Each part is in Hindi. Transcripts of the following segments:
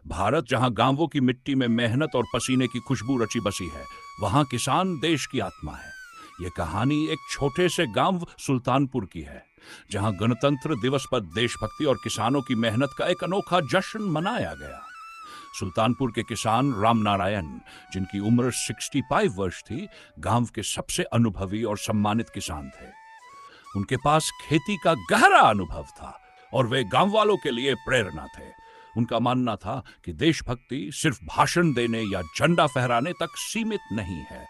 भारत जहां गांवों की मिट्टी में मेहनत और पसीने की खुशबू रची बसी है, वहां किसान देश की आत्मा है। ये कहानी एक छोटे से गांव सुल्तानपुर की है, जहां गणतंत्र दिवस पर देशभक्ति और किसानों की मेहनत का एक अनोखा जश्न मनाया गया। सुल्तानपुर के किसान राम नारायण, जिनकी उम्र 65 वर्ष थी, गांव के सबसे अनुभवी और सम्मानित किसान थे। उनके पास खेती का गहरा अनुभव था और वे गांव वालों के लिए प्रेरणा थे। उनका मानना था कि देशभक्ति सिर्फ भाषण देने या झंडा फहराने तक सीमित नहीं है,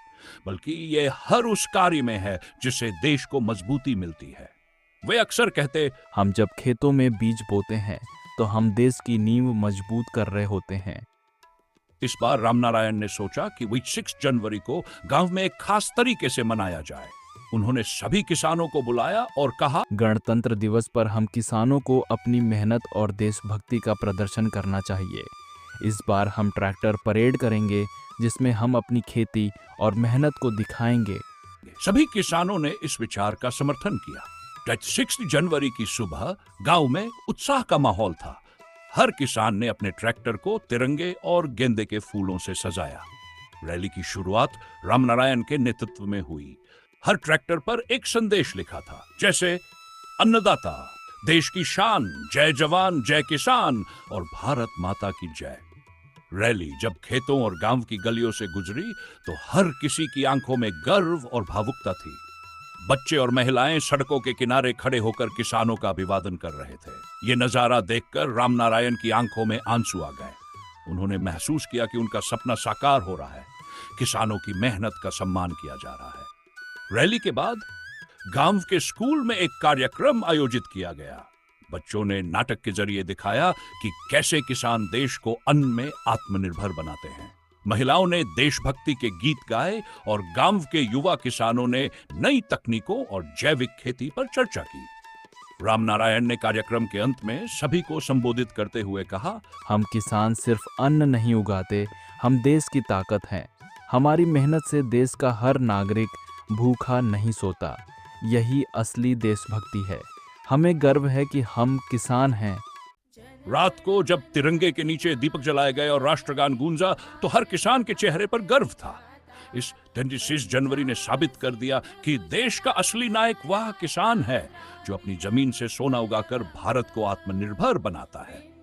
बल्कि ये हर उस कार्य में है जिससे देश को मजबूती मिलती है। वे अक्सर कहते, हम जब खेतों में बीज बोते हैं तो हम देश की नींव मजबूत कर रहे होते हैं। इस बार रामनारायण ने सोचा कि वही 6 जनवरी को गांव में एक खास तरीके से मनाया जाए। उन्होंने सभी किसानों को बुलाया और कहा, गणतंत्र दिवस पर हम किसानों को अपनी मेहनत और देशभक्ति का प्रदर्शन करना चाहिए। इस बार हम ट्रैक्टर परेड करेंगे, जिसमें हम अपनी खेती और मेहनत को दिखाएंगे। सभी किसानों ने इस विचार का समर्थन किया। 6 जनवरी की सुबह गांव में उत्साह का माहौल था। हर किसान ने अपने ट्रैक्टर को तिरंगे और गेंदे के फूलों से सजाया। रैली की शुरुआत रामनारायण के नेतृत्व में हुई। हर ट्रैक्टर पर एक संदेश लिखा था, जैसे अन्नदाता, देश की शान, जय जवान जय किसान और भारत माता की जय। रैली जब खेतों और गांव की गलियों से गुजरी तो हर किसी की आंखों में गर्व और भावुकता थी। बच्चे और महिलाएं सड़कों के किनारे खड़े होकर किसानों का अभिवादन कर रहे थे। ये नजारा देखकर रामनारायण की आंखों में आंसू आ गए। उन्होंने महसूस किया कि उनका सपना साकार हो रहा है, किसानों की मेहनत का सम्मान किया जा रहा है। रैली के बाद गांव के स्कूल में एक कार्यक्रम आयोजित किया गया। बच्चों ने नाटक के जरिए दिखाया कि कैसे किसान देश को अन्न में आत्मनिर्भर बनाते हैं। महिलाओं ने देशभक्ति के गीत गाए और गांव के युवा किसानों ने नई तकनीकों और जैविक खेती पर चर्चा की। रामनारायण ने कार्यक्रम के अंत में सभी को संबोधित करते हुए कहा, हम किसान सिर्फ अन्न नहीं उगाते, हम देश की ताकत हैं। हमारी मेहनत से देश का हर नागरिक भूखा नहीं सोता। यही असली देशभक्ति है। हमें गर्व है कि हम किसान हैं। रात को जब तिरंगे के नीचे दीपक जलाए गए और राष्ट्रगान गूंजा तो हर किसान के चेहरे पर गर्व था। इस 26 जनवरी ने साबित कर दिया कि देश का असली नायक वह किसान है जो अपनी जमीन से सोना उगाकर भारत को आत्मनिर्भर बनाता है।